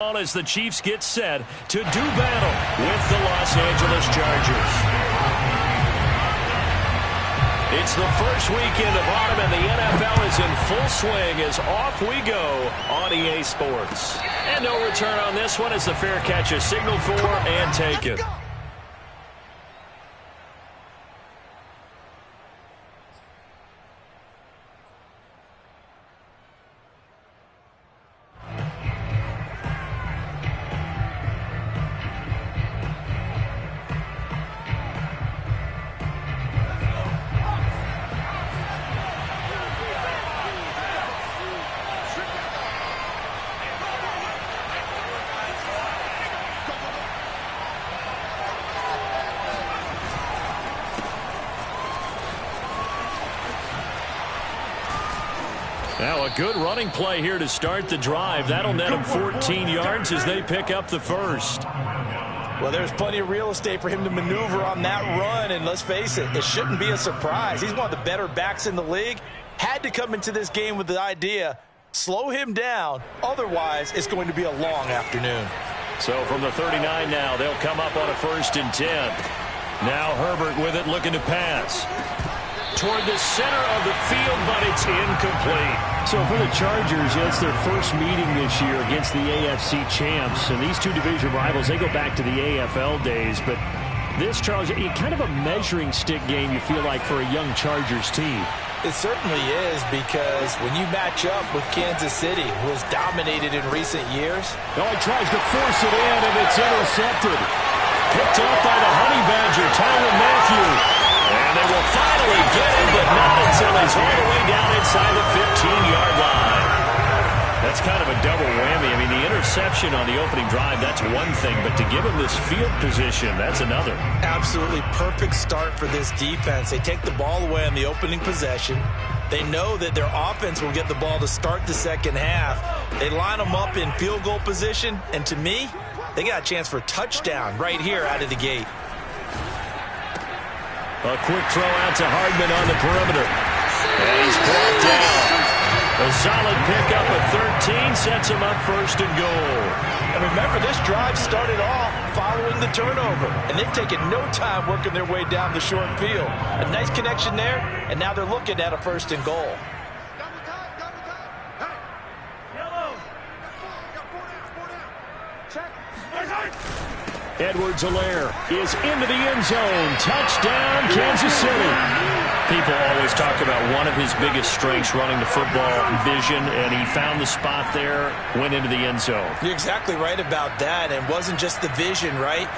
As the Chiefs get set to do battle with the Los Angeles Chargers. It's the first weekend of autumn, and the NFL is in full swing as off we go on EA Sports. And no return on this one as the fair catch is signaled for and taken. Now a good running play here to start the drive. That'll net him 14 yards as they pick up the first. Well, there's plenty of real estate for him to maneuver on that run, and let's face it, it shouldn't be a surprise. He's one of the better backs in the league. Had to come into this game with the idea, slow him down, otherwise it's going to be a long afternoon. So from the 39 now, they'll come up on a 1st and 10. Now Herbert with it, looking to pass toward the center of the field, but it's incomplete. So for the Chargers, it's their first meeting this year against the AFC champs. And these two division rivals, they go back to the AFL days. But this, Charles, kind of a measuring stick game, you feel like, for a young Chargers team. It certainly is, because when you match up with Kansas City, who has dominated in recent years. Oh, he tries to force it in, and it's intercepted. Picked up by the Honey Badger, Tyrann Mathieu. And they will finally get him, but not until he's all the way down inside the 15-yard line. That's kind of a double whammy. I mean, the interception on the opening drive, that's one thing, but to give him this field position, that's another. Absolutely perfect start for this defense. They take the ball away on the opening possession. They know that their offense will get the ball to start the second half. They line them up in field goal position, and to me, they got a chance for a touchdown right here out of the gate. A quick throw out to Hardman on the perimeter. And he's brought down. A solid pickup of 13 sets him up 1st and goal. And remember, this drive started off following the turnover. And they've taken no time working their way down the short field. A nice connection there, and now they're looking at a 1st and goal. Edwards-Helaire is into the end zone. Touchdown, Kansas City. People always talk about one of his biggest strengths running the football, vision, and he found the spot there, went into the end zone. You're exactly right about that, and it wasn't just the vision, right?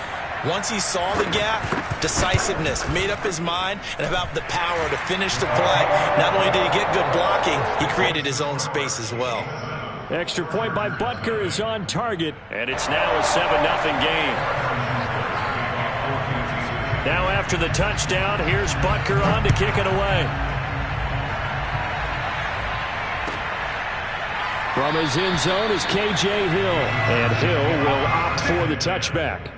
Once he saw the gap, decisiveness, made up his mind, and about the power to finish the play. Not only did he get good blocking, he created his own space as well. Extra point by Butker is on target. And it's now a 7-0 game. Now after the touchdown, here's Butker on to kick it away. From his end zone is K.J. Hill. And Hill will opt for the touchback.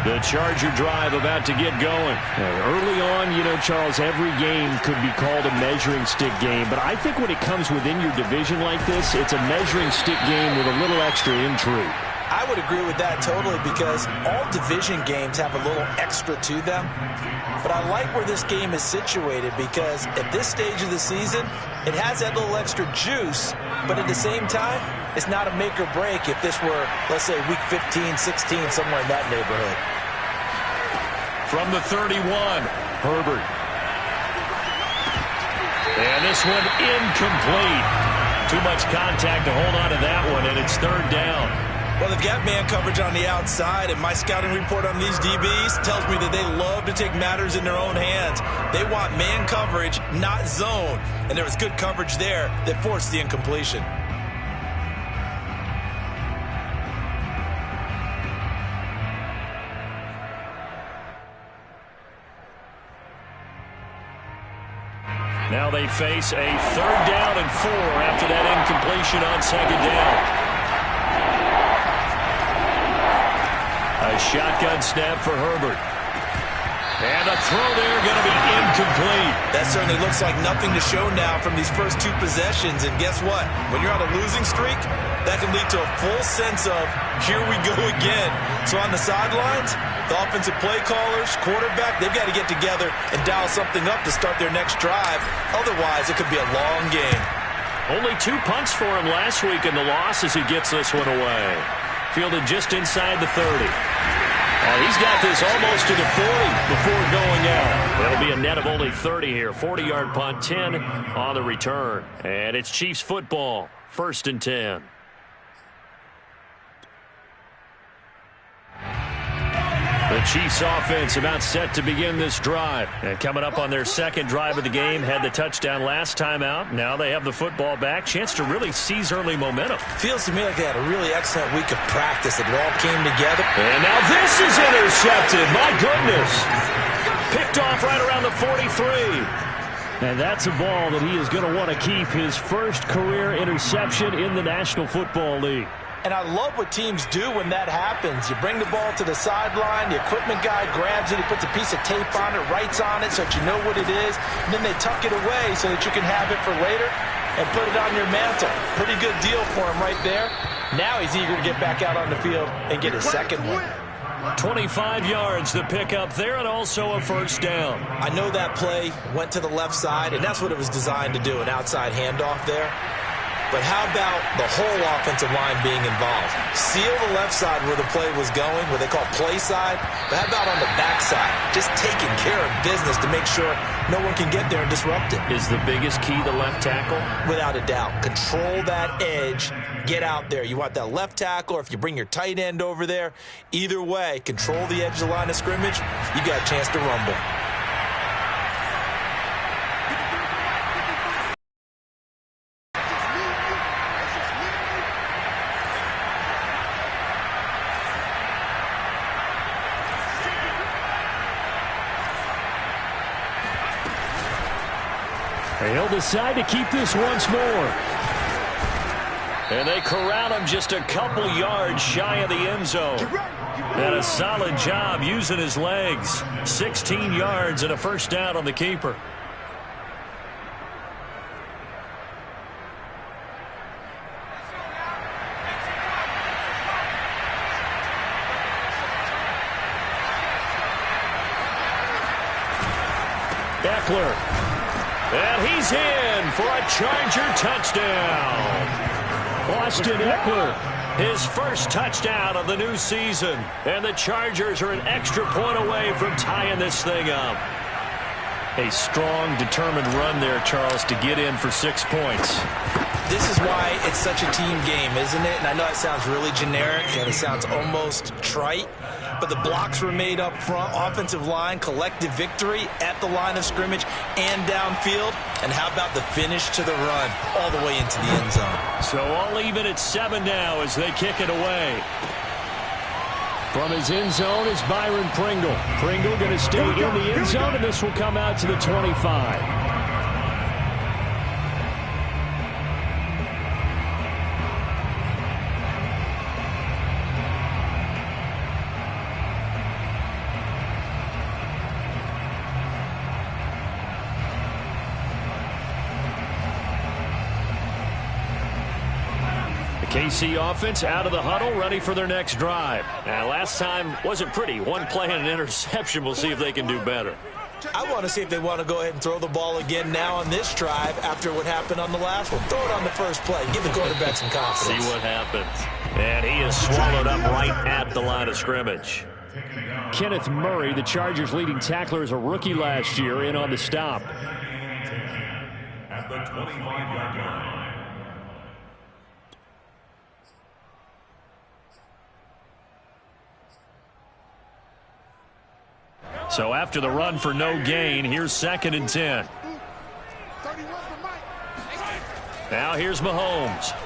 The Charger drive about to get going. Early on, you know, Charles, every game could be called a measuring stick game. But I think when it comes within your division like this, it's a measuring stick game with a little extra intrigue. I would agree with that totally, because all division games have a little extra to them. But I like where this game is situated, because at this stage of the season, it has that little extra juice. But at the same time, it's not a make or break if this were, let's say, week 15, 16, somewhere in that neighborhood. From the 31, Herbert. And this one incomplete. Too much contact to hold on to that one, and it's 3rd down. Well, they've got man coverage on the outside, and my scouting report on these DBs tells me that they love to take matters in their own hands. They want man coverage, not zone. And there was good coverage there that forced the incompletion. Now they face a 3rd down and 4 after that incompletion on 2nd down. A shotgun snap for Herbert. And a throw there going to be incomplete. That certainly looks like nothing to show now from these first two possessions. And guess what? When you're on a losing streak, that can lead to a full sense of, here we go again. So on the sidelines, the offensive play callers, quarterback, they've got to get together and dial something up to start their next drive. Otherwise, it could be a long game. Only 2 punts for him last week in the loss as he gets this one away. Fielded just inside the 30. And he's got this almost to the 40 before going out. It'll be a net of only 30 here. 40-yard punt, 10 on the return. And it's Chiefs football, 1st and 10. The Chiefs offense about set to begin this drive. And coming up on their second drive of the game, had the touchdown last time out. Now they have the football back. Chance to really seize early momentum. Feels to me like they had a really excellent week of practice. That it all came together. And now this is intercepted. My goodness. Picked off right around the 43. And that's a ball that he is going to want to keep, his first career interception in the National Football League. And I love what teams do when that happens. You bring the ball to the sideline, the equipment guy grabs it, he puts a piece of tape on it, writes on it so that you know what it is, and then they tuck it away so that you can have it for later and put it on your mantle. Pretty good deal for him right there. Now he's eager to get back out on the field and get his second one. 25 yards the pickup there, and also a first down. I know that play went to the left side, and that's what it was designed to do, an outside handoff there. But how about the whole offensive line being involved? Seal the left side where the play was going, what they call play side. But how about on the back side? Just taking care of business to make sure no one can get there and disrupt it. Is the biggest key the left tackle? Without a doubt. Control that edge. Get out there. You want that left tackle, or if you bring your tight end over there, either way, control the edge of the line of scrimmage, you got a chance to rumble. He'll decide to keep this once more. And they corral him just a couple yards shy of the end zone. And a solid job using his legs. 16 yards and a first down on the keeper. Eckler. And he's in for a Charger touchdown. Austin Eckler, his first touchdown of the new season. And the Chargers are an extra point away from tying this thing up. A strong, determined run there, Charles, to get in for 6 points. This is why it's such a team game, isn't it? And I know it sounds really generic and it sounds almost trite, but the blocks were made up front, offensive line, collective victory at the line of scrimmage and downfield. And how about the finish to the run all the way into the end zone? So all even at 7 now as they kick it away. From his end zone is Byron Pringle. Pringle going to stay in the end zone, and this will come out to the 25. KC offense out of the huddle, ready for their next drive. Now, last time wasn't pretty. One play and an interception. We'll see if they can do better. I want to see if they want to go ahead and throw the ball again now on this drive after what happened on the last one. Throw it on the first play. Give the quarterback some confidence. See what happens. And he is swallowed up right at the line of scrimmage. Kenneth Murray, the Chargers' leading tackler, as a rookie last year, in on the stop. At the 25-yard line. So after the run for no gain, here's 2nd and 10. Now here's Mahomes.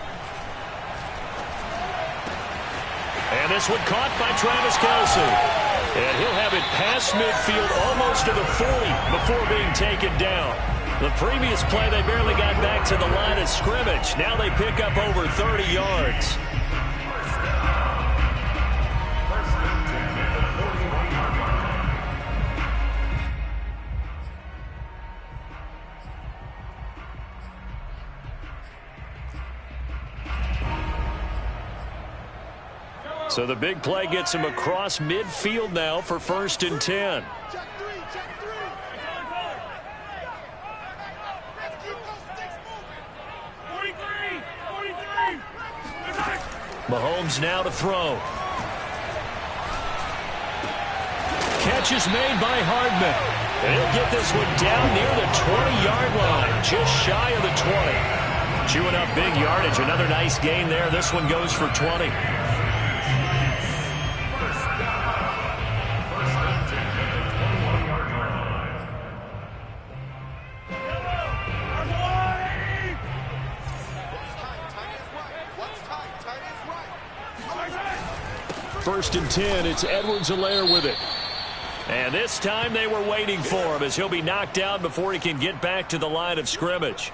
And this one caught by Travis Kelce. And he'll have it past midfield almost to the 40 before being taken down. The previous play, they barely got back to the line of scrimmage. Now they pick up over 30 yards. So the big play gets him across midfield now for 1st and 10. Mahomes now to throw. Catch is made by Hardman. And he'll get this one down near the 20-yard line, just shy of the 20. Chewing up big yardage. Another nice gain there. This one goes for 20. First and 10, it's Edwards-Helaire with it. And this time they were waiting for him as he'll be knocked down before he can get back to the line of scrimmage.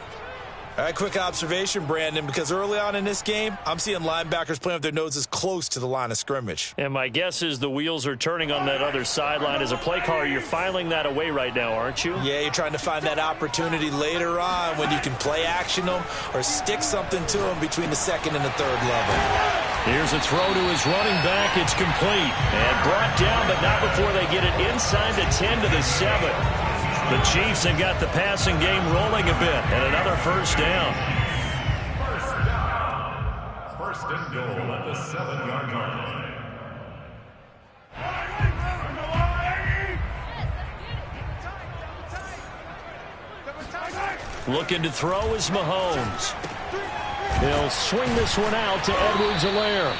All right, quick observation, Brandon, because early on in this game, I'm seeing linebackers playing with their noses close to the line of scrimmage. And my guess is the wheels are turning on that other sideline. As a play caller, you're filing that away right now, aren't you? Yeah, you're trying to find that opportunity later on when you can play action them or stick something to them between the 2nd and the 3rd level. Here's a throw to his running back. It's complete. And brought down, but not before they get it inside the 10 to the 7. The Chiefs have got the passing game rolling a bit, and another 1st down. First and goal at the 7-yard line. Looking to throw is Mahomes. He'll swing this one out to Edwards-Helaire.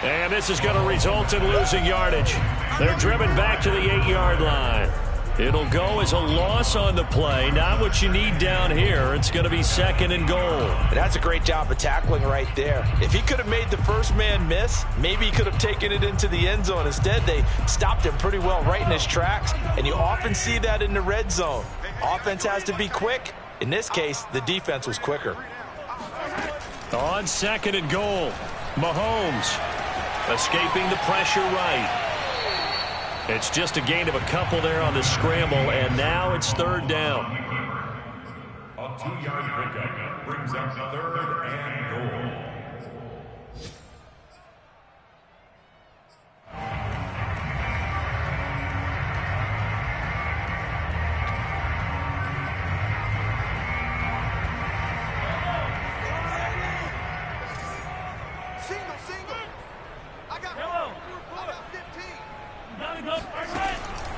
And this is going to result in losing yardage. They're driven back to the 8-yard line. It'll go as a loss on the play. Not what you need down here. It's going to be 2nd and goal. That's a great job of tackling right there. If he could have made the first man miss, maybe he could have taken it into the end zone. Instead, they stopped him pretty well right in his tracks, and you often see that in the red zone. Offense has to be quick. In this case, the defense was quicker. On 2nd and goal, Mahomes escaping the pressure right. It's just a gain of a couple there on the scramble, and now it's 3rd down. A 2-yard pickup brings up 3rd and goal.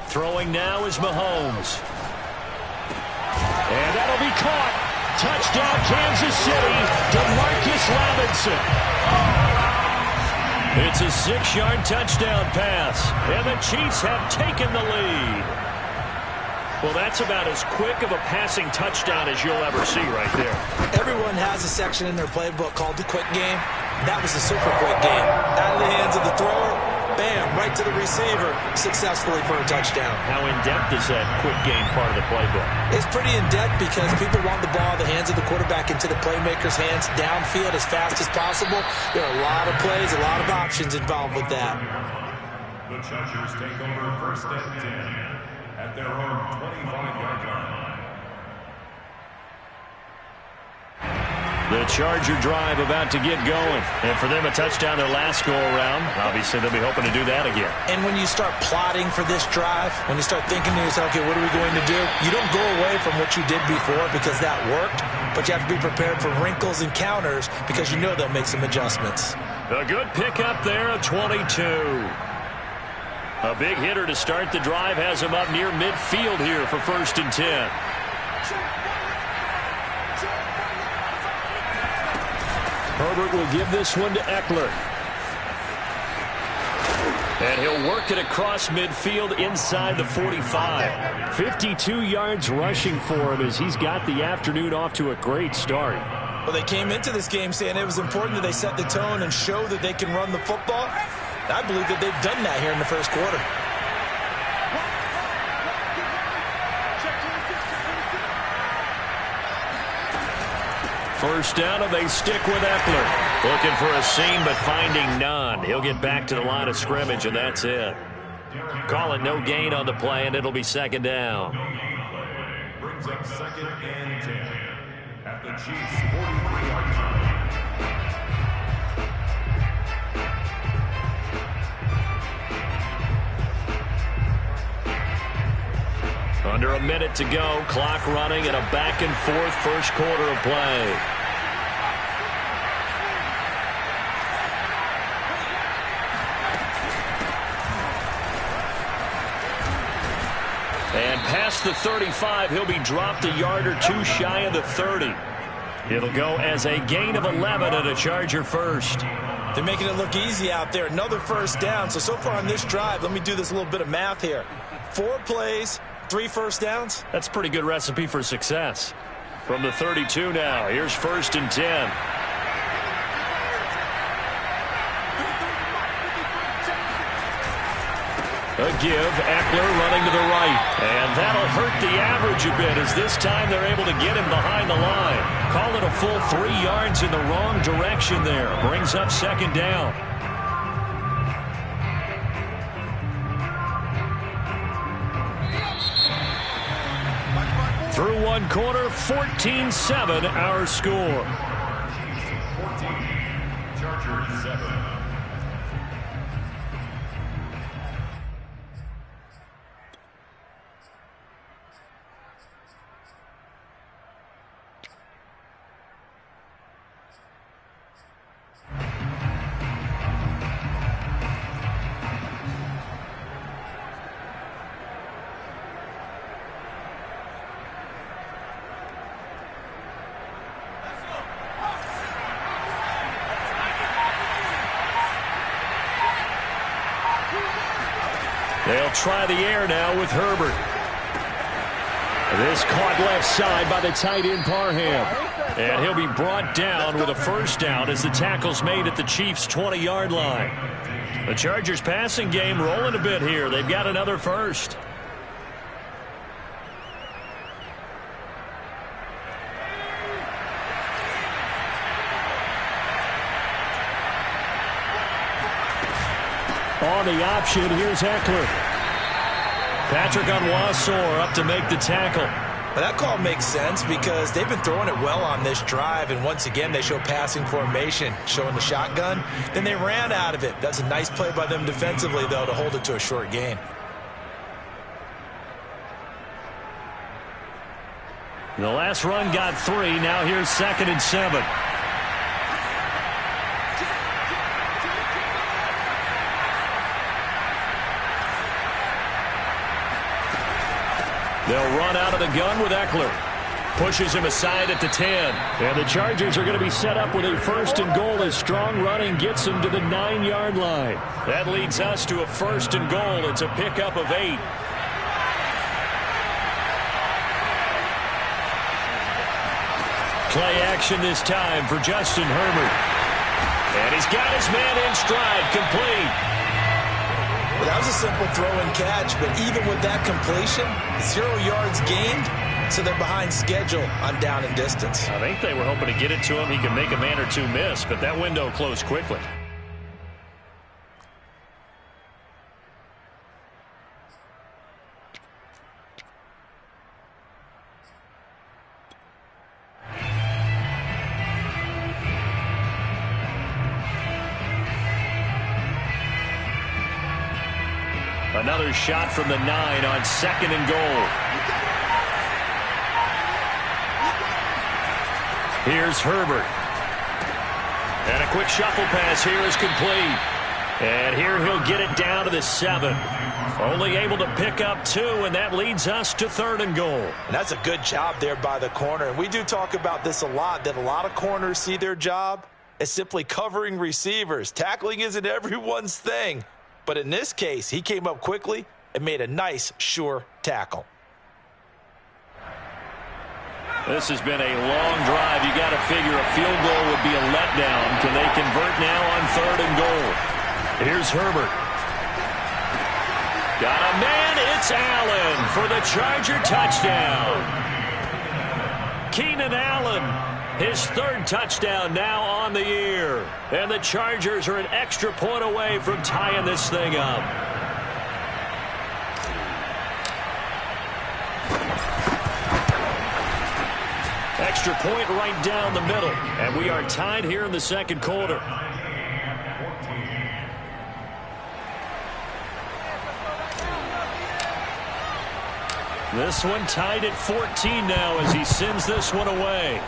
Throwing now is Mahomes. And that'll be caught. Touchdown, Kansas City. DeMarcus Robinson. It's a 6-yard touchdown pass. And the Chiefs have taken the lead. Well, that's about as quick of a passing touchdown as you'll ever see right there. Everyone has a section in their playbook called the quick game. That was a super quick game. Out of the hands of the thrower, bam, right to the receiver, successfully for a touchdown. How in-depth is that quick game part of the playbook? It's pretty in-depth because people want the ball in the hands of the quarterback into the playmaker's hands downfield as fast as possible. There are a lot of plays, a lot of options involved with that. The Chargers take over 1st and 10 at their own 25-yard line. The Charger drive about to get going. And for them, a touchdown their last go-around. Obviously, they'll be hoping to do that again. And when you start plotting for this drive, when you start thinking to yourself, okay, what are we going to do? You don't go away from what you did before because that worked, but you have to be prepared for wrinkles and counters because you know they'll make some adjustments. A good pickup there, a 22. A big hitter to start the drive has him up near midfield here for 1st and 10. Herbert will give this one to Eckler. And he'll work it across midfield inside the 45. 52 yards rushing for him as he's got the afternoon off to a great start. Well, they came into this game saying it was important that they set the tone and show that they can run the football. I believe that they've done that here in the 1st quarter. First down, and they stick with Eckler. Looking for a seam, but finding none. He'll get back to the line of scrimmage, and that's it. Calling no gain on the play, and it'll be 2nd down. Brings up 2nd and 10 at the Chiefs' 43-yard line. Under a minute to go, clock running, and a back-and-forth first quarter of play. And past the 35, he'll be dropped a yard or two shy of the 30. It'll go as a gain of 11 and a Charger first. They're making it look easy out there. Another first down. So far on this drive, let me do this little bit of math here. 4 plays, 3 first downs. That's a pretty good recipe for success. From the 32 now, here's 1st and 10. A give, Eckler running to the right. And that'll hurt the average a bit as this time they're able to get him behind the line. Call it a full 3 yards in the wrong direction there. Brings up 2nd down. Through 1 quarter, 14-7 our score. 14, Chargers 7. They'll try the air now with Herbert. This caught left side by the tight end Parham. And he'll be brought down with a first down as the tackle's made at the Chiefs' 20-yard line. The Chargers passing game rolling a bit here. They've got another first. On the option, here's Eckler. Patrick Onwuasor up to make the tackle. Well, that call makes sense because they've been throwing it well on this drive, and once again they show passing formation, showing the shotgun. Then they ran out of it. That's a nice play by them defensively, though, to hold it to a short gain. The last run got 3. Now here's 2nd and 7. They'll run out of the gun with Eckler. Pushes him aside at the 10. And the Chargers are going to be set up with a 1st and goal as strong running gets them to the 9-yard line. That leads us to a 1st and goal. It's a pickup of 8. Play action this time for Justin Herbert. And he's got his man in stride, complete. Well, that was a simple throw and catch, but even with that completion, 0 yards gained, so they're behind schedule on down and distance. I think they were hoping to get it to him. He could make a man or two miss, but that window closed quickly. Another shot from the 9 on 2nd and goal. Here's Herbert. And a quick shuffle pass here is complete. And here he'll get it down to the 7. Only able to pick up 2, and that leads us to 3rd and goal. And that's a good job there by the corner. And we do talk about this a lot, that a lot of corners see their job as simply covering receivers. Tackling isn't everyone's thing. But in this case, he came up quickly and made a nice, sure tackle. This has been a long drive. You got to figure a field goal would be a letdown. Can they convert now on 3rd and goal? Here's Herbert. Got a man. It's Allen for the Charger touchdown. Keenan Allen. His 3rd touchdown now on the year. And the Chargers are an extra point away from tying this thing up. Extra point right down the middle. And we are tied here in the 2nd quarter. This one tied at 14 now as he sends this one away.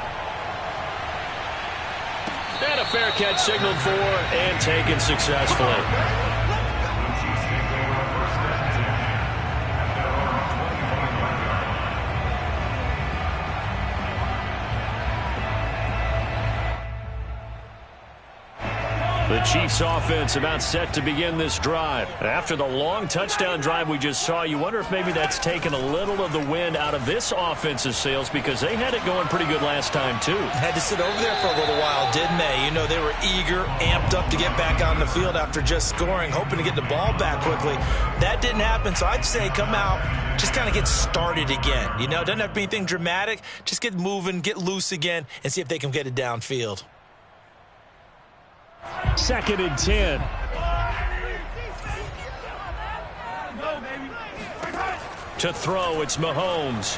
And a fair catch signaled for and taken successfully. The Chiefs offense about set to begin this drive. After the long touchdown drive we just saw, you wonder if maybe that's taken a little of the wind out of this offense's sails because they had it going pretty good last time too. Had to sit over there for a little while, didn't they? You know, they were eager, amped up to get back on the field after just scoring, hoping to get the ball back quickly. That didn't happen, so I'd say come out, just kind of get started again. You know, doesn't have to be anything dramatic. Just get moving, get loose again, and see if they can get it downfield. 2nd and 10. To throw, it's Mahomes.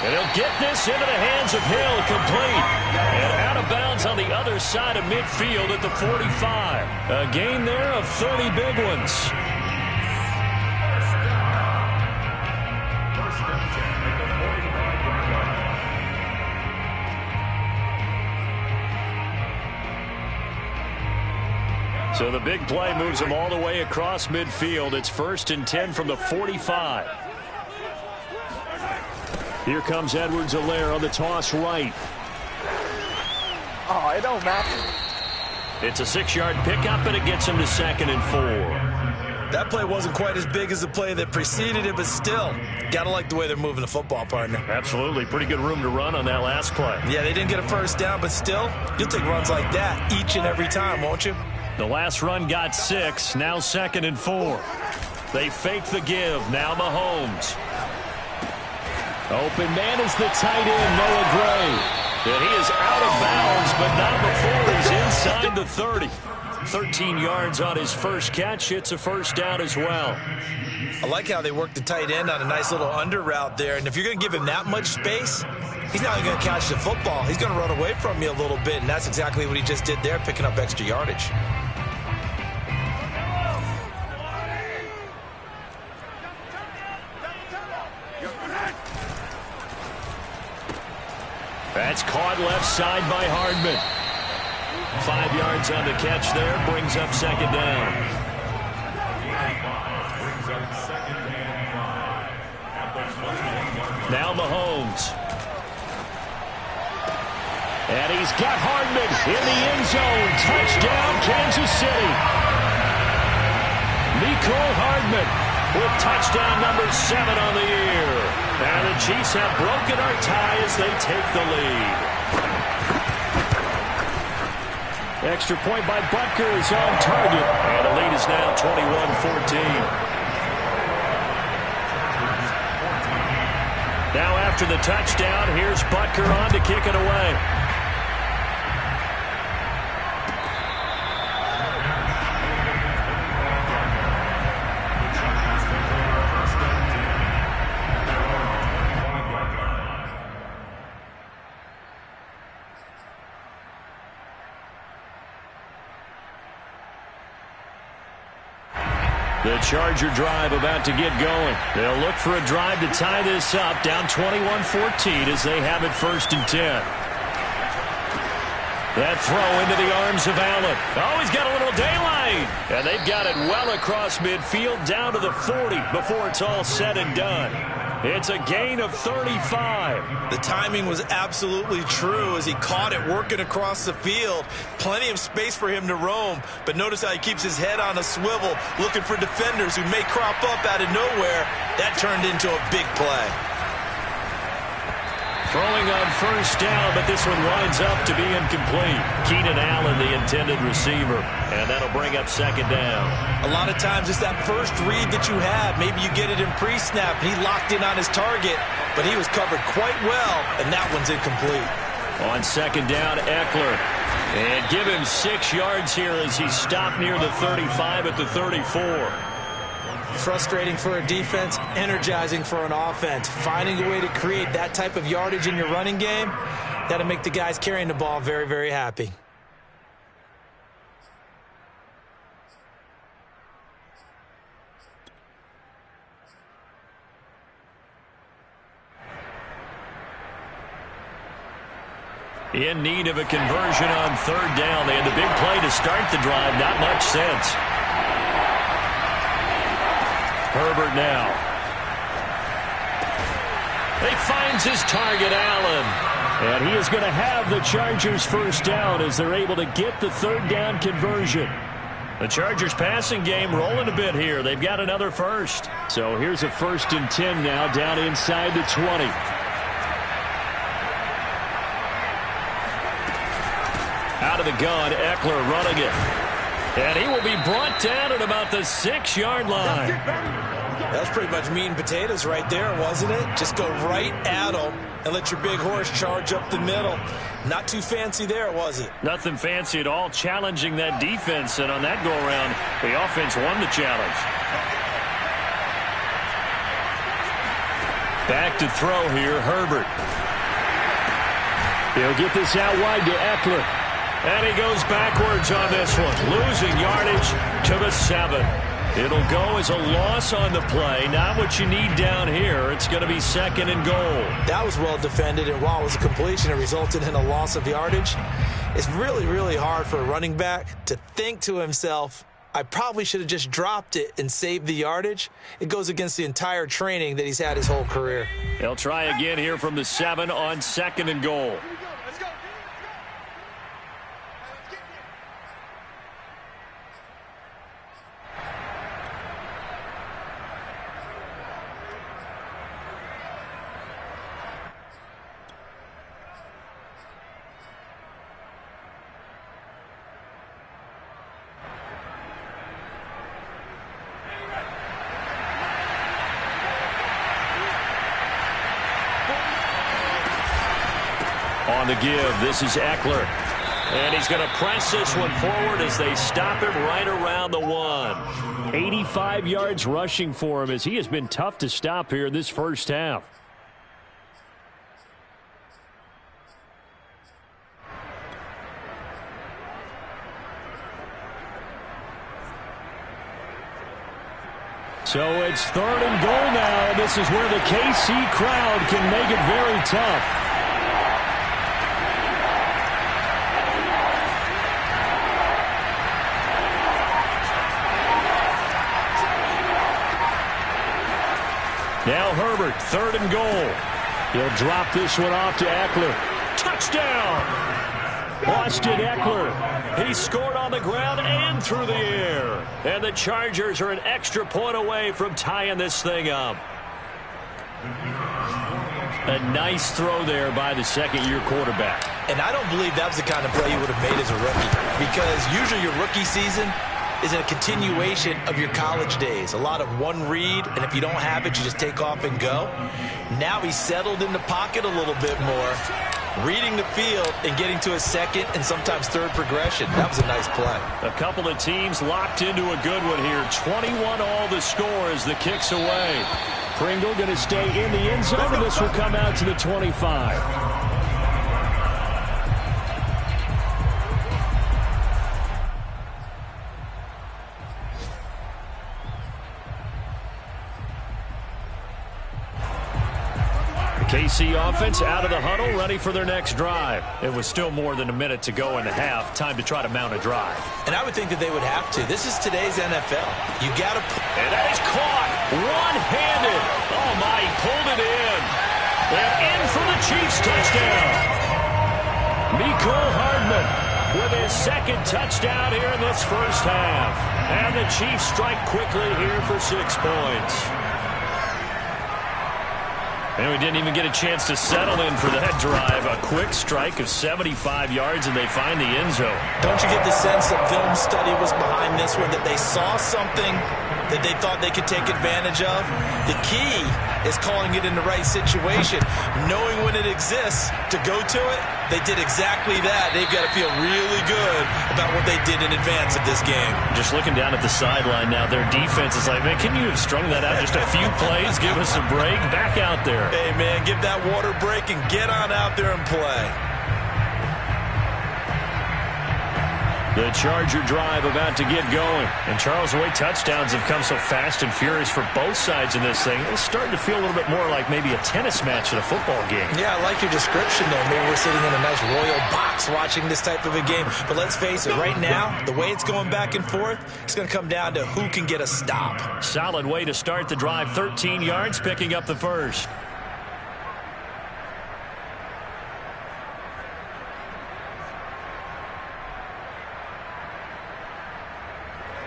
And he'll get this into the hands of Hill, complete. And out of bounds on the other side of midfield at the 45. A gain there of 30 big ones. So the big play moves him all the way across midfield. It's 1st and 10 from the 45. Here comes Edwards-Helaire on the toss right. Oh, it don't matter. It's a 6-yard pickup, and it gets him to 2nd and 4. That play wasn't quite as big as the play that preceded it, but still, got to like the way they're moving the football, partner. Absolutely. Pretty good room to run on that last play. Yeah, they didn't get a first down, but still, you'll take runs like that each and every time, won't you? The last run got 6, now 2nd and 4. They fake the give, now Mahomes. Open man is the tight end, Noah Gray. And he is out of bounds, but not before he's inside the 30. 13 yards on his first catch. It's a first down as well. I like how they work the tight end on a nice little under route there. And if you're going to give him that much space, he's not going to catch the football. He's going to run away from you a little bit, and that's exactly what he just did there, picking up extra yardage. That's caught left side by Hardman. 5 yards on the catch there, brings up 2nd down. Now Mahomes. And he's got Hardman in the end zone. Touchdown, Kansas City. Mecole Hardman with touchdown number 7 on the year. And the Chiefs have broken our tie as they take the lead. Extra point by Butker is on target. And the lead is now 21-14. Now after the touchdown, here's Butker on to kick it away. The Charger drive about to get going. They'll look for a drive to tie this up, down 21-14 as they have it 1st and 10. That throw into the arms of Allen. Oh, he's got a little daylight. And they've got it well across midfield down to the 40 before it's all said and done. It's a gain of 35. The timing was absolutely true as he caught it working across the field. Plenty of space for him to roam, but notice how he keeps his head on a swivel, looking for defenders who may crop up out of nowhere. That turned into a big play. Throwing on 1st down, but this one winds up to be incomplete. Keenan Allen, the intended receiver, and that'll bring up 2nd down. A lot of times it's that first read that you have. Maybe you get it in pre-snap, and he locked in on his target, but he was covered quite well, and that one's incomplete. On 2nd down, Eckler. And give him 6 yards here as he stopped near the 35 at the 34. Frustrating for a defense, energizing for an offense. Finding a way to create that type of yardage in your running game, that'll make the guys carrying the ball very, very happy. In need of a conversion on third down. They had the big play to start the drive. Not much sense. Herbert now. He finds his target, Allen. And he is going to have the Chargers first down as they're able to get the third down conversion. The Chargers passing game rolling a bit here. They've got another first. So here's a 1st and 10 now down inside the 20. Out of the gun, Eckler running it. And he will be brought down at about the 6-yard line. That's pretty much meat and potatoes right there, wasn't it? Just go right at him and let your big horse charge up the middle. Not too fancy there, was it? Nothing fancy at all, challenging that defense. And on that go-around, the offense won the challenge. Back to throw here, Herbert. He'll get this out wide to Eckler. And he goes backwards on this one, losing yardage to the 7. It'll go as a loss on the play. Not what you need down here. It's going to be 2nd and goal. That was well defended, and while it was a completion, it resulted in a loss of yardage. It's really, really hard for a running back to think to himself, I probably should have just dropped it and saved the yardage. It goes against the entire training that he's had his whole career. They'll try again here from the 7 on 2nd and goal. On the give, this is Eckler. And he's going to press this one forward as they stop him right around the 1. 85 yards rushing for him as he has been tough to stop here in this first half. So it's 3rd and goal now. This is where the KC crowd can make it very tough. Now Herbert, 3rd and goal. He'll drop this one off to Eckler. Touchdown! Austin Eckler. He scored on the ground and through the air. And the Chargers are an extra point away from tying this thing up. A nice throw there by the 2nd-year quarterback. And I don't believe that was the kind of play you would have made as a rookie, because usually your rookie season is a continuation of your college days. A lot of one read, and if you don't have it, you just take off and go. Now he's settled in the pocket a little bit more, reading the field and getting to a 2nd and sometimes 3rd progression. That was a nice play. A couple of teams locked into a good one here. 21 all the score as the kick's away. Pringle going to stay in the end zone, and this will come out to the 25. KC offense out of the huddle, ready for their next drive. It was still more than a minute to go in the half. Time to try to mount a drive. And I would think that they would have to. This is today's NFL. You got to. And that is caught one-handed. Oh, my, he pulled it in. And in for the Chiefs touchdown. Mecole Hardman with his 2nd touchdown here in this first half. And the Chiefs strike quickly here for 6 points. And we didn't even get a chance to settle in for that drive. A quick strike of 75 yards, and they find the end zone. Don't you get the sense that film study was behind this one, that they saw something that they thought they could take advantage of? The key is calling it in the right situation, knowing when it exists to go to it. They did exactly that. They've got to feel really good about what they did in advance of this game. Just looking down at the sideline now, their defense is like, man, can you have strung that out just a few plays? Give us a break. Back out there. Hey, man, give that water break and get on out there and play. The Charger drive about to get going. And Charles, the way touchdowns have come so fast and furious for both sides in this thing, it's starting to feel a little bit more like maybe a tennis match in a football game. Yeah, I like your description there. Maybe we're sitting in a nice royal box watching this type of a game. But let's face it, right now, the way it's going back and forth, it's going to come down to who can get a stop. Solid way to start the drive. 13 yards, picking up the first.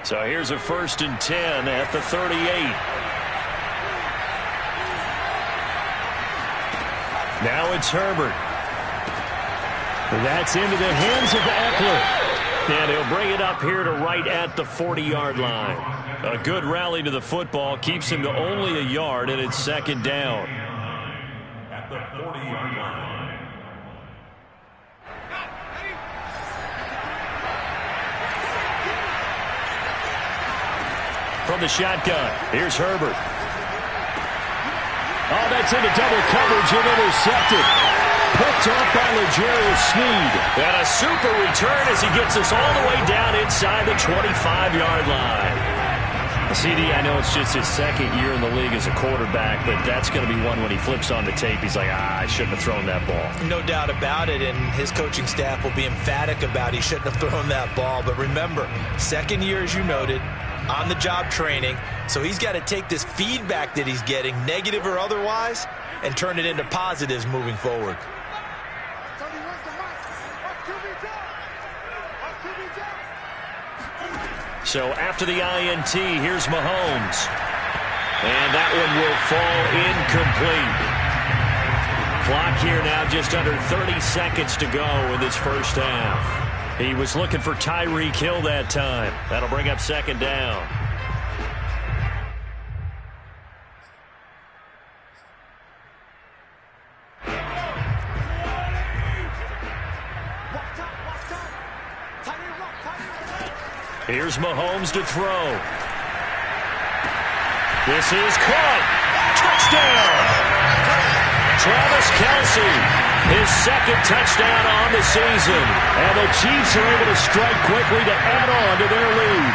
So here's a 1st and 10 at the 38. Now it's Herbert. That's into the hands of Eckler. And he'll bring it up here to right at the 40-yard line. A good rally to the football keeps him to only a yard, and it's 2nd down. At the 40-yard line. From the shotgun, here's Herbert. Oh, that's into double coverage and intercepted. Picked off by L'Jarius Sneed. And a super return as he gets us all the way down inside the 25-yard line. CD, I know it's just his 2nd year in the league as a quarterback, but that's going to be one when he flips on the tape. He's like, I shouldn't have thrown that ball. No doubt about it, and his coaching staff will be emphatic about he shouldn't have thrown that ball. But remember, 2nd year, as you noted, on-the-job training, so he's got to take this feedback that he's getting, negative or otherwise, and turn it into positives moving forward. So after the INT, here's Mahomes. And that one will fall incomplete. Clock here now just under 30 seconds to go in this first half. He was looking for Tyreek Hill that time. That'll bring up 2nd down. Here's Mahomes to throw. This is caught. Touchdown! Travis Kelce, his 2nd touchdown on the season. And the Chiefs are able to strike quickly to add on to their lead.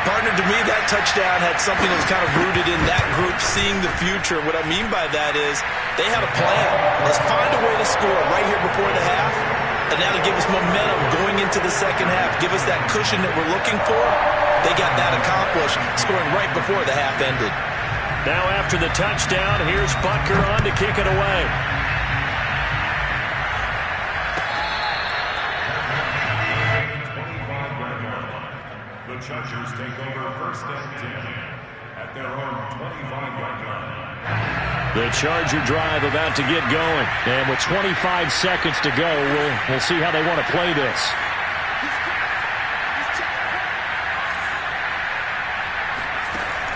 Partner, to me, that touchdown had something that was kind of rooted in that group seeing the future. What I mean by that is they had a plan. Let's find a way to score right here before the half. And that'll give us momentum going into the 2nd half. Give us that cushion that we're looking for. They got that accomplished, scoring right before the half ended. Now after the touchdown, here's Butker on to kick it away. The Chargers take over 1st and 10 at their own 25-yard line. The Charger drive about to get going. And with 25 seconds to go, we'll see how they want to play this.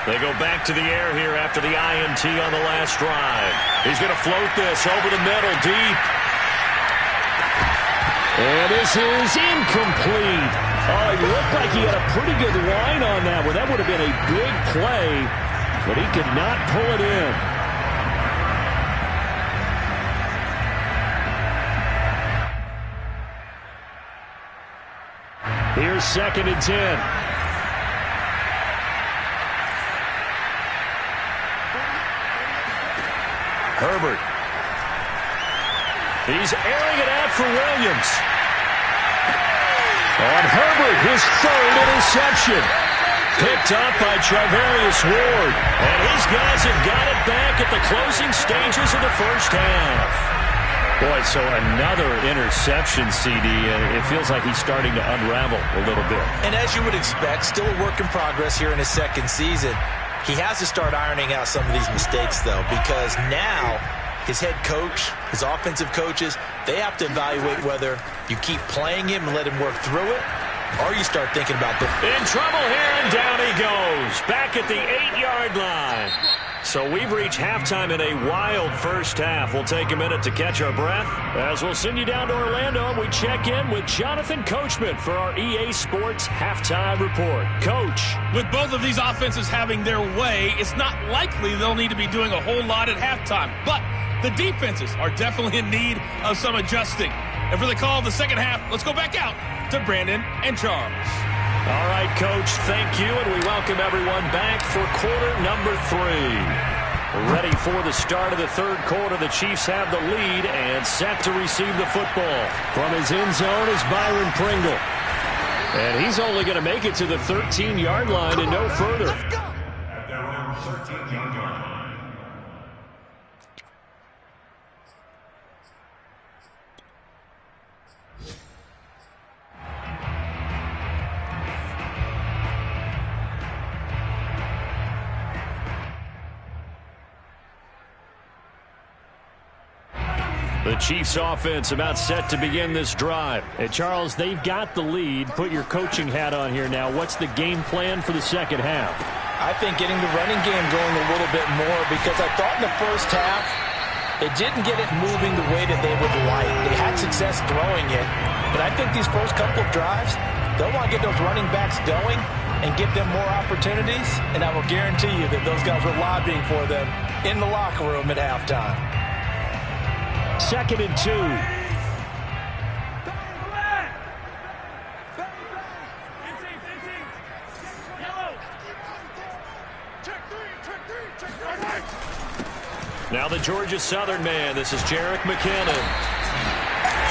They go back to the air here after the INT on the last drive. He's going to float this over the middle, deep. And this is incomplete. Oh, it looked like he had a pretty good line on that one. That would have been a big play, but he could not pull it in. Here's 2nd and 10. Herbert. He's airing it out for Williams. On Herbert, his 3rd interception. Picked up by Charvarius Ward. And his guys have got it back at the closing stages of the first half. Boy, so another interception, CD, and it feels like he's starting to unravel a little bit. And as you would expect, still a work in progress here in his 2nd season. He has to start ironing out some of these mistakes, though, because now his head coach, his offensive coaches, they have to evaluate whether you keep playing him and let him work through it, or you start thinking about the... In trouble here, and down he goes. Back at the 8-yard line. So we've reached halftime in a wild first half. We'll take a minute to catch our breath as we'll send you down to Orlando and we check in with Jonathan Coachman for our EA Sports Halftime Report. Coach. With both of these offenses having their way, it's not likely they'll need to be doing a whole lot at halftime. But the defenses are definitely in need of some adjusting. And for the call of the second half, let's go back out to Brandon and Charles. All right, Coach, thank you, and we welcome everyone back for quarter number 3. Ready for the start of the third quarter. The Chiefs have the lead and set to receive the football. From his end zone is Byron Pringle. And he's only going to make it to the 13-yard line and no further. At their own 13-yard line. The Chiefs offense about set to begin this drive. And Charles, they've got the lead. Put your coaching hat on here now. What's the game plan for the second half? I think getting the running game going a little bit more, because I thought in the first half it didn't get it moving the way that they would like. They had success throwing it, but I think these first couple of drives, they'll want to get those running backs going and give them more opportunities, and I will guarantee you that those guys were lobbying for them in the locker room at halftime. 2nd and 2. Now the Georgia Southern man. This is Jerick McKinnon.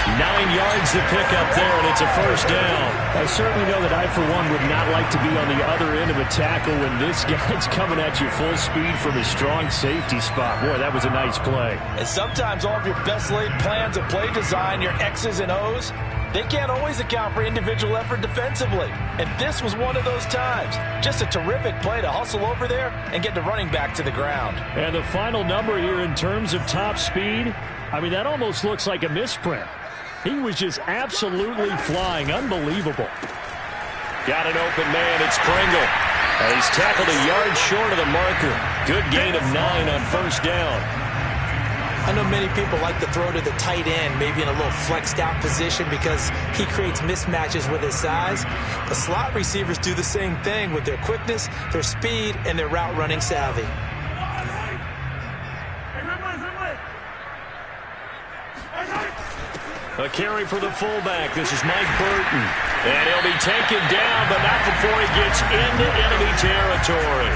9 yards to pick up there, and it's a first down. I certainly know that I, for one, would not like to be on the other end of a tackle when this guy's coming at you full speed from a strong safety spot. Boy, that was a nice play. And sometimes all of your best laid plans of play design, your X's and O's, they can't always account for individual effort defensively. And this was one of those times. Just a terrific play to hustle over there and get the running back to the ground. And the final number here in terms of top speed, I mean, that almost looks like a misprint. He was just absolutely flying. Unbelievable. Got an open man. It's Pringle. And he's tackled a yard short of the marker. Good gain of 9 on first down. I know many people like to throw to the tight end, maybe in a little flexed out position because he creates mismatches with his size. The slot receivers do the same thing with their quickness, their speed, and their route running savvy. A carry for the fullback. This is Mike Burton. And he'll be taken down, but not before he gets into enemy territory.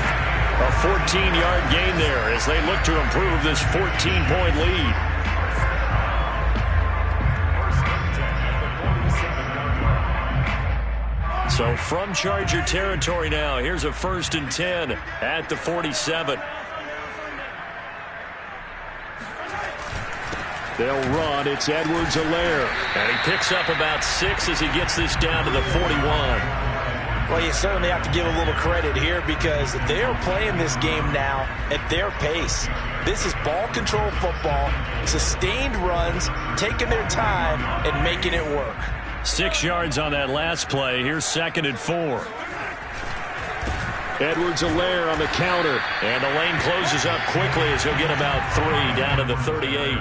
A 14-yard gain there as they look to improve this 14-point lead. So from Charger territory now, here's a 1st and 10 at the 47. They'll run. It's Edwards-Helaire. And he picks up about 6 as he gets this down to the 41. Well, you certainly have to give a little credit here because they're playing this game now at their pace. This is ball control football, sustained runs, taking their time and making it work. 6 yards on that last play. Here's 2nd and 4. Edwards-Helaire on the counter. And the lane closes up quickly as he'll get about 3 down to the 38.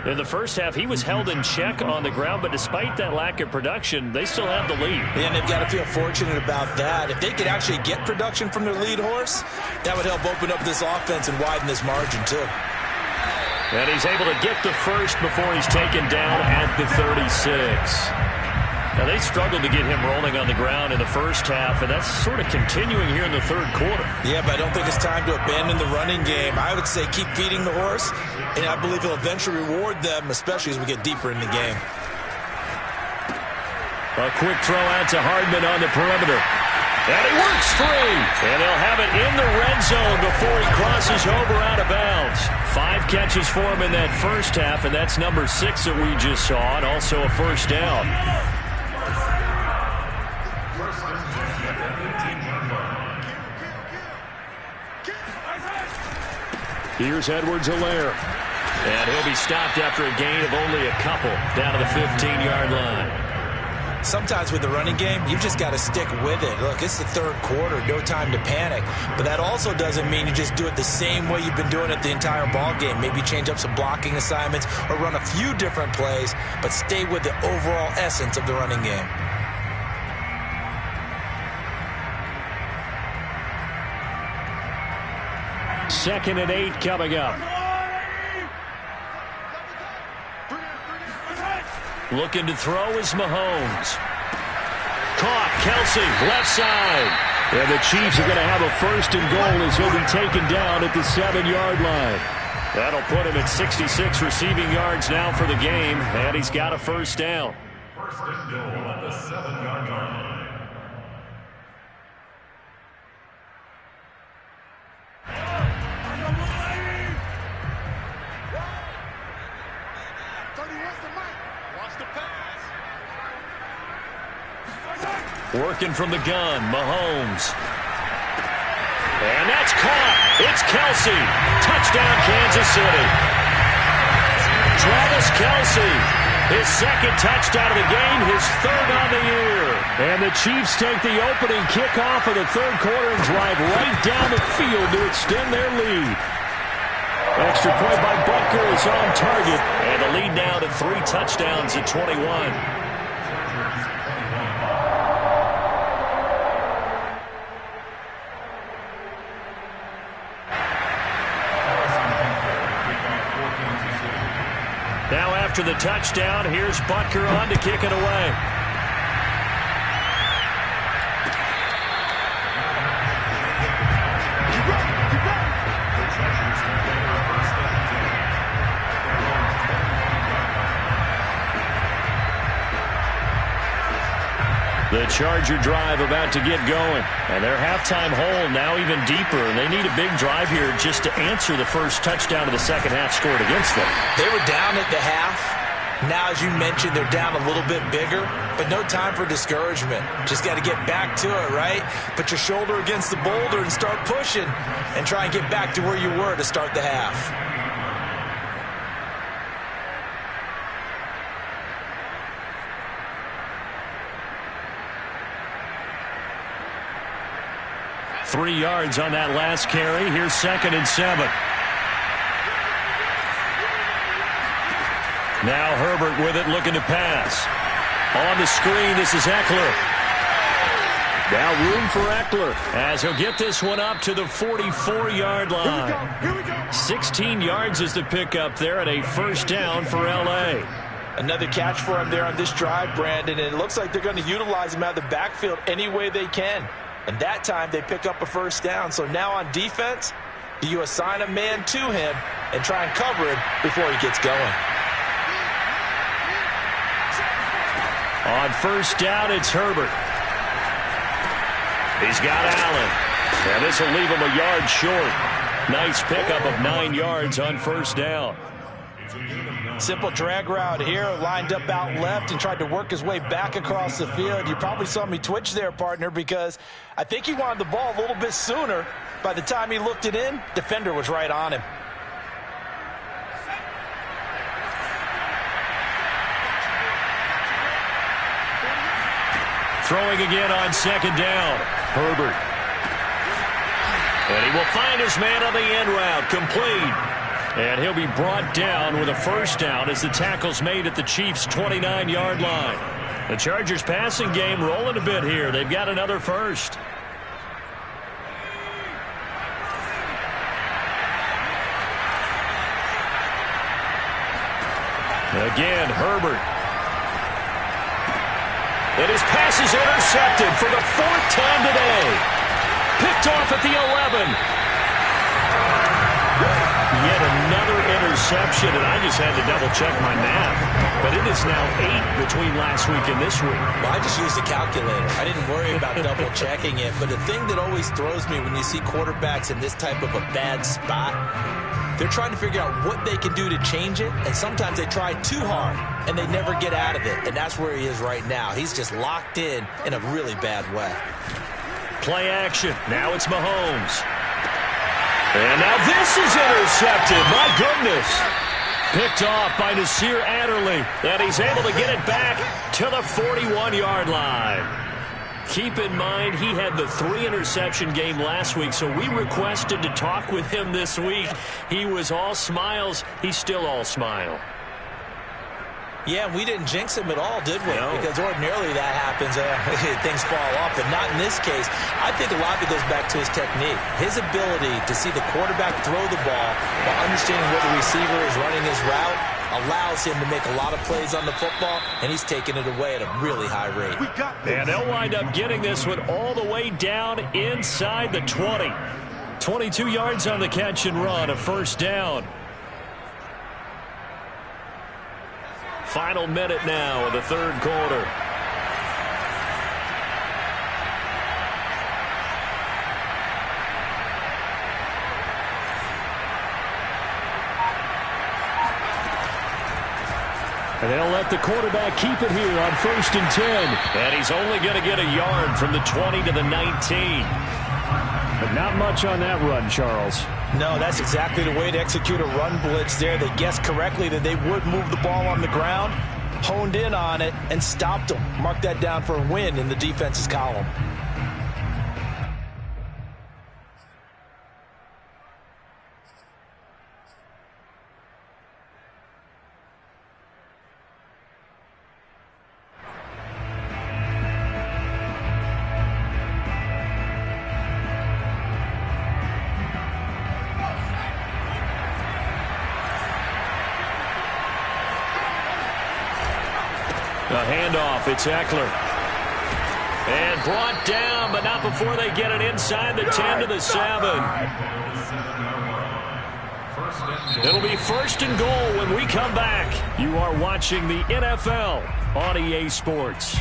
In the first half, he was held in check on the ground, but despite that lack of production, they still have the lead. And they've got to feel fortunate about that. If they could actually get production from their lead horse, that would help open up this offense and widen this margin, too. And he's able to get the first before he's taken down at the 36. Now, they struggled to get him rolling on the ground in the first half, and that's sort of continuing here in the third quarter. Yeah, but I don't think it's time to abandon the running game. I would say keep feeding the horse, and I believe he'll eventually reward them, especially as we get deeper in the game. A quick throw out to Hardman on the perimeter. And he works free. And they'll have it in the red zone before he crosses over out of bounds. 5 catches for him in that first half, and that's number 6 that we just saw, and also a first down. Here's Edwards-Helaire. And he'll be stopped after a gain of only a couple down to the 15-yard line. Sometimes with the running game, you've just got to stick with it. Look, it's the third quarter, no time to panic. But that also doesn't mean you just do it the same way you've been doing it the entire ball game. Maybe change up some blocking assignments or run a few different plays, but stay with the overall essence of the running game. Second and 8 coming up. Looking to throw is Mahomes. Caught. Kelsey, left side. And the Chiefs are going to have a first and goal as he'll be taken down at the 7-yard line. That'll put him at 66 receiving yards now for the game, and he's got a first down. First and goal at the 7-yard line. Working from the gun, Mahomes. And that's caught. It's Kelsey. Touchdown, Kansas City. Travis Kelsey, his second touchdown of the game, his third on the year. And the Chiefs take the opening kickoff of the third quarter and drive right down the field to extend their lead. Extra point by Butker is on target. And the lead now to 3 touchdowns at 21. Now after the touchdown, here's Butker on to kick it away. The Charger drive about to get going. And their halftime hole now even deeper. And they need a big drive here just to answer the first touchdown of the second half scored against them. They were down at the half. Now, as you mentioned, they're down a little bit bigger. But no time for discouragement. Just got to get back to it, right? Put your shoulder against the boulder and start pushing. And try and get back to where you were to start the half. Three yards on that last carry. Here's 2nd and 7. Now Herbert with it, looking to pass. On the screen, this is Eckler. Now room for Eckler as he'll get this one up to the 44-yard line. 16 yards is the pickup there and a first down for L.A. Another catch for him there on this drive, Brandon, and it looks like they're going to utilize him out of the backfield any way they can. And that time they pick up a first down. So now on defense, do you assign a man to him and try and cover him before he gets going? On first down, it's Herbert. He's got Allen. And this will leave him a yard short. Nice pickup of 9 yards on first down. Simple drag route here, lined up out left and tried to work his way back across the field. You probably saw me twitch there, partner, because I think he wanted the ball a little bit sooner. By the time he looked it in, defender was right on him. Throwing again on second down. Herbert. And he will find his man on the end route, complete. And he'll be brought down with a first down as the tackle's made at the Chiefs' 29-yard line. The Chargers' passing game rolling a bit here. They've got another first. Again, Herbert. And his pass is intercepted for the 4th time today. Picked off at the 11. Yet another interception, and I just had to double-check my math. But it is now 8 between last week and this week. Well, I just used a calculator. I didn't worry about double-checking it. But the thing that always throws me when you see quarterbacks in this type of a bad spot, they're trying to figure out what they can do to change it. And sometimes they try too hard, and they never get out of it. And that's where he is right now. He's just locked in a really bad way. Play action. Now it's Mahomes. And now this is intercepted. My goodness. Picked off by Nasir Adderley. And he's able to get it back to the 41-yard line. Keep in mind, he had the 3-interception game last week, so we requested to talk with him this week. He was all smiles. He's still all smile. Yeah, we didn't jinx him at all, did we? No. Because ordinarily that happens. Things fall off, but not in this case. I think a lot of it goes back to his technique. His ability to see the quarterback throw the ball while understanding where the receiver is running his route. allows him to make a lot of plays on the football, and he's taking it away at a really high rate. And they'll wind up getting this one all the way down inside the 20. 22 yards on the catch and run, a first down. Final minute now of the third quarter. And they'll let the quarterback keep it here on 1st and 10. And he's only going to get a yard from the 20 to the 19. But not much on that run, Charles. No, that's exactly the way to execute a run blitz there. They guessed correctly that they would move the ball on the ground, honed in on it, and stopped them. Mark that down for a win in the defense's column. A handoff, it's Eckler. And brought down, but not before they get it inside the 10 to the 7. It'll be 1st and goal when we come back. You are watching the NFL on EA Sports.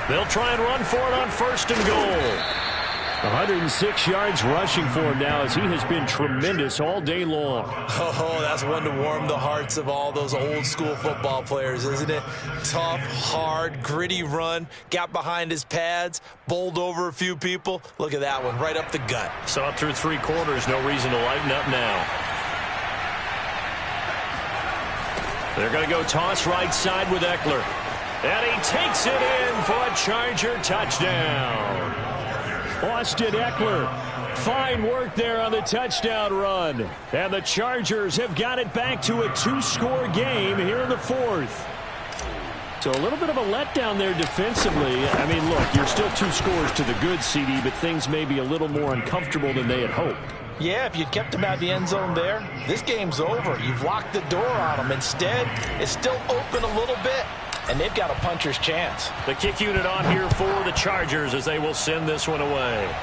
They'll try and run for it on 1st and goal. 106 yards rushing for him now as he has been tremendous all day long. Oh, that's one to warm the hearts of all those old school football players, isn't it? Tough, hard, gritty run. Got behind his pads, bowled over a few people. Look at that one, right up the gut. So up through 3 quarters, no reason to lighten up now. They're going to go toss right side with Eckler. And he takes it in for a Charger touchdown. Austin Eckler, fine work there on the touchdown run. And the Chargers have got it back to a 2-score game here in the 4th. So a little bit of a letdown there defensively. I mean, look, you're still 2 scores to the good, CD, but things may be a little more uncomfortable than they had hoped. Yeah, if you'd kept him out of the end zone there, this game's over. You've locked the door on him. Instead, it's still open a little bit. And they've got a puncher's chance. The kick unit on here for the Chargers as they will send this one away.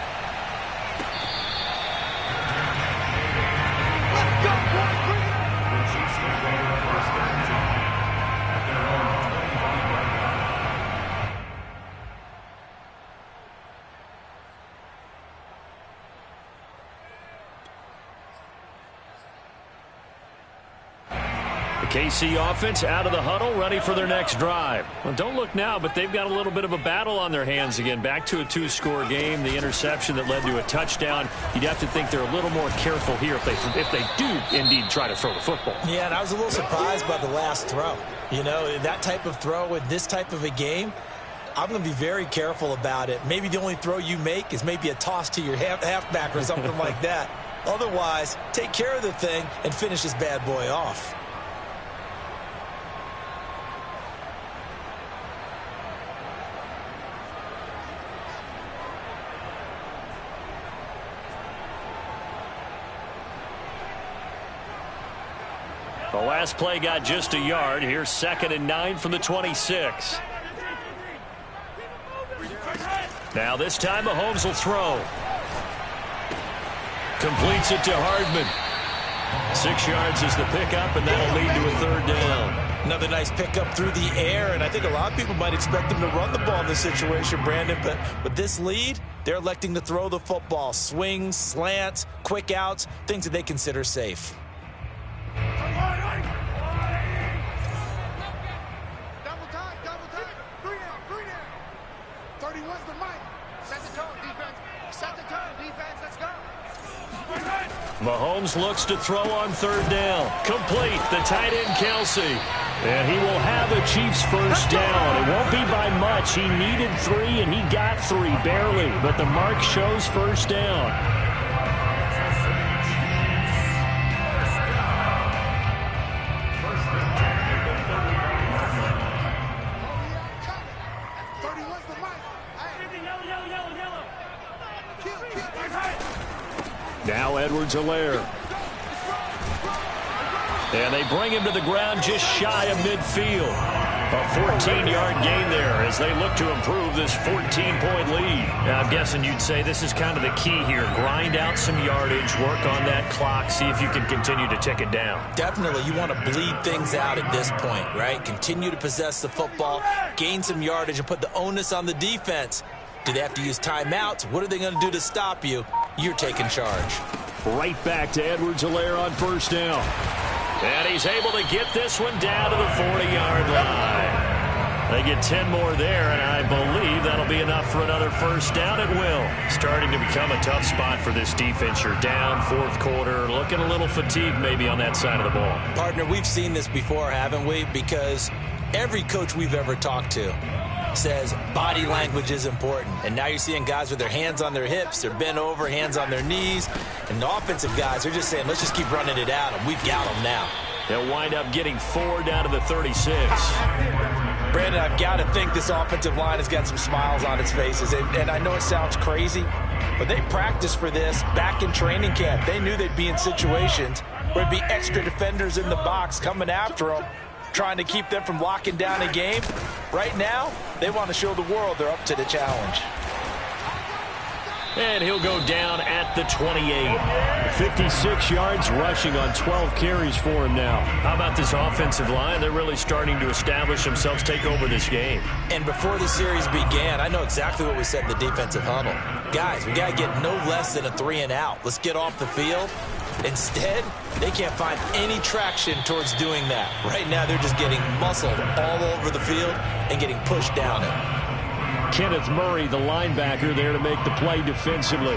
KC offense out of the huddle, ready for their next drive. Well, don't look now, but they've got a little bit of a battle on their hands again. Back to a 2-score game. The interception that led to a touchdown. You'd have to think they're a little more careful here if they do indeed try to throw the football. Yeah, and I was a little surprised by the last throw. You know, that type of throw in this type of a game, I'm going to be very careful about it. Maybe the only throw you make is maybe a toss to your halfback or something like that. Otherwise, take care of the thing and finish this bad boy off. The last play got just a yard. Here's 2nd and 9 from the 26. Now this time Mahomes will throw. Completes it to Hardman. 6 yards is the pickup, and that'll lead to a 3rd down. Another nice pickup through the air, and I think a lot of people might expect them to run the ball in this situation, Brandon, but with this lead, they're electing to throw the football. Swings, slants, quick outs, things that they consider safe. Mahomes looks to throw on 3rd down. Complete. The tight end, Kelsey. And he will have a Chiefs first down. It won't be by much. He needed 3, and he got 3, barely. But the mark shows first down. Now Edwards-Helaire. And they bring him to the ground just shy of midfield. A 14-yard gain there as they look to improve this 14-point lead. Now, I'm guessing you'd say this is kind of the key here. Grind out some yardage, work on that clock, see if you can continue to tick it down. Definitely, you want to bleed things out at this point, right? Continue to possess the football, gain some yardage, and put the onus on the defense. Do they have to use timeouts? What are they going to do to stop you? You're taking charge. Right back to Edwards-Helaire on first down. And he's able to get this one down to the 40-yard line. They get 10 more there, and I believe that'll be enough for another first down. It will. Starting to become a tough spot for this defense. You're down, fourth quarter, looking a little fatigued maybe on that side of the ball. Partner, we've seen this before, haven't we? Because every coach we've ever talked to says body language is important. And now you're seeing guys with their hands on their hips, they're bent over, hands on their knees. And the offensive guys are just saying, let's just keep running it at them. We've got them now. They'll wind up getting 4 down to the 36. Brandon, I've got to think this offensive line has got some smiles on its faces. And I know it sounds crazy, but they practiced for this back in training camp. They knew they'd be in situations where there'd be extra defenders in the box coming after them, trying to keep them from locking down a game. Right now, they want to show the world they're up to the challenge. And he'll go down at the 28. 56 yards rushing on 12 carries for him now. How about this offensive line? They're really starting to establish themselves, take over this game. And before the series began, I know exactly what we said in the defensive huddle. Guys, we got to get no less than a 3 and out. Let's get off the field. Instead, they can't find any traction towards doing that. Right now, they're just getting muscled all over the field and getting pushed down it. Kenneth Murray, the linebacker, there to make the play defensively.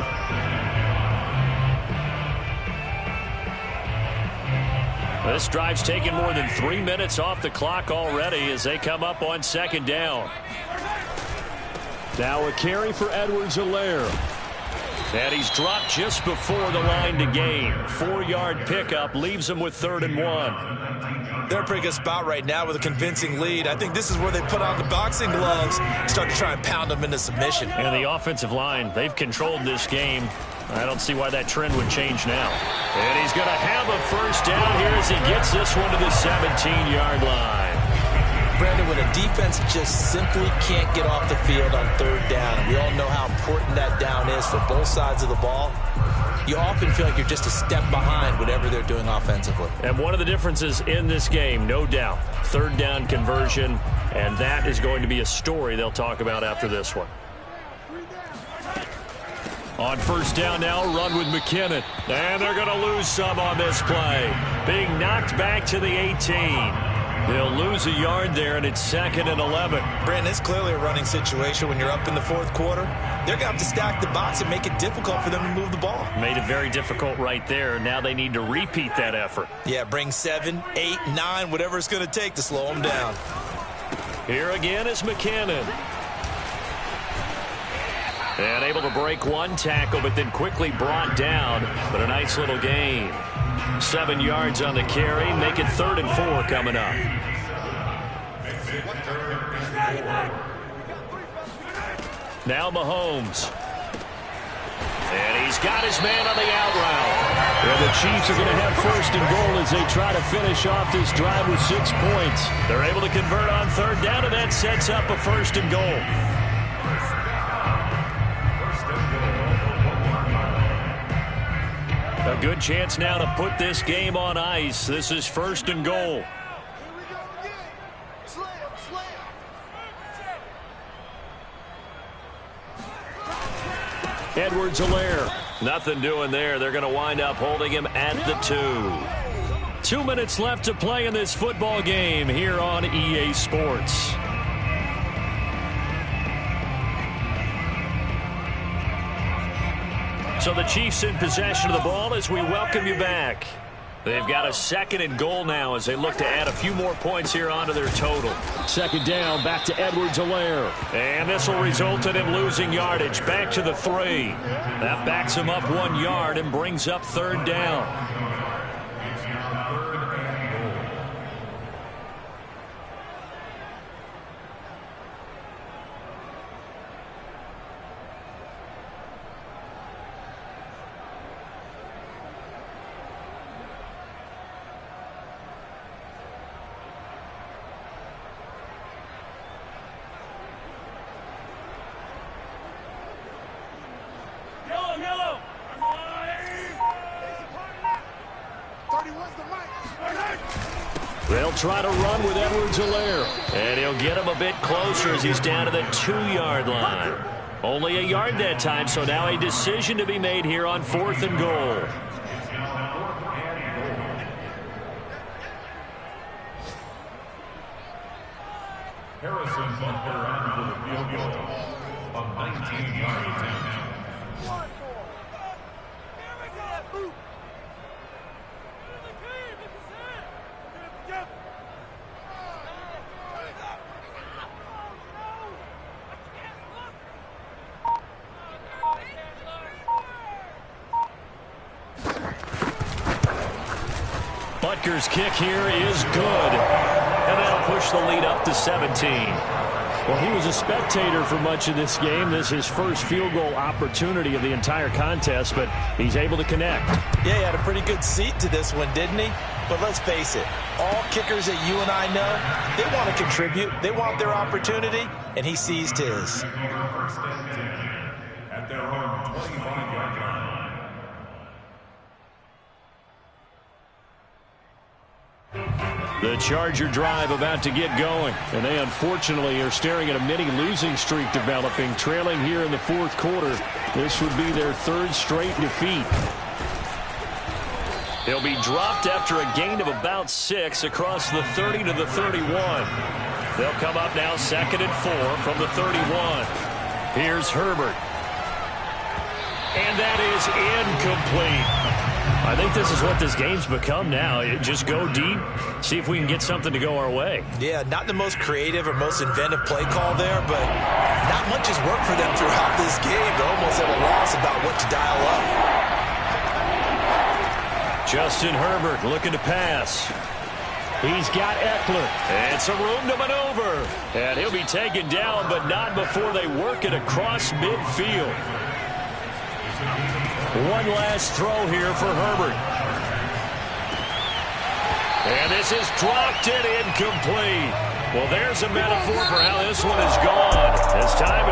This drive's taken more than 3 minutes off the clock already as they come up on second down. Now a carry for Edwards-Helaire. And he's dropped just before the line to gain. 4-yard pickup leaves him with 3rd and 1. They're in a pretty good spot right now with a convincing lead. I think this is where they put on the boxing gloves, start to try and pound them into submission. And the offensive line, they've controlled this game. I don't see why that trend would change now. And he's going to have a first down here as he gets this one to the 17-yard line. Brandon, when a defense just simply can't get off the field on 3rd down, and we all know how important that down is for both sides of the ball, you often feel like you're just a step behind whatever they're doing offensively. And one of the differences in this game, no doubt, 3rd down conversion, and that is going to be a story they'll talk about after this one. On first down now, run with McKinnon. And they're going to lose some on this play. Being knocked back to the 18. They'll lose a yard there, and it's 2nd and 11. Brandon, it's clearly a running situation when you're up in the 4th quarter. They're going to have to stack the box and make it difficult for them to move the ball. Made it very difficult right there. Now they need to repeat that effort. Yeah, bring 7, 8, 9, whatever it's going to take to slow them down. Here again is McKinnon. And able to break one tackle, but then quickly brought down. But a nice little gain. 7 yards on the carry. Make it 3rd and 4 coming up. Now Mahomes. And he's got his man on the out route. And the Chiefs are going to have 1st and goal as they try to finish off this drive with 6 points. They're able to convert on 3rd down, and that sets up a 1st and goal. A good chance now to put this game on ice. This is 1st and goal. Edwards-Helaire. Nothing doing there. They're going to wind up holding him at the 2. 2 minutes left to play in this football game here on EA Sports. So the Chiefs in possession of the ball as we welcome you back. They've got a 2nd and goal now as they look to add a few more points here onto their total. 2nd down, back to Edwards-Helaire. And this will result in him losing yardage. Back to the 3. That backs him up 1 yard and brings up 3rd down. They'll try to run with Edwards-Helaire. And he'll get him a bit closer as he's down to the 2-yard line. Only a yard that time, so now a decision to be made here on 4th and goal. Harrison Butker on for the field goal. A 19-yard attempt. Butker's kick here is good. And that'll push the lead up to 17. Well, he was a spectator for much of this game. This is his first field goal opportunity of the entire contest, but he's able to connect. Yeah, he had a pretty good seat to this one, didn't he? But let's face it, all kickers that you and I know, they want to contribute. They want their opportunity, and he seized his. First and 10 at their own 25-yard line. The Charger drive about to get going, and they unfortunately are staring at a mini losing streak developing, trailing here in the 4th quarter. This would be their 3rd straight defeat. He'll be dropped after a gain of about 6 across the 30 to the 31. They'll come up now 2nd and 4 from the 31. Here's Herbert. And that is incomplete. I think this is what this game's become now. Just go deep, see if we can get something to go our way. Yeah, not the most creative or most inventive play call there, but not much has worked for them throughout this game. They're almost at a loss about what to dial up. Justin Herbert looking to pass. He's got Eckler. And some room to maneuver. And he'll be taken down, but not before they work it across midfield. One last throw here for Herbert. And this is dropped and incomplete. Well, there's a metaphor for how this one is gone. As time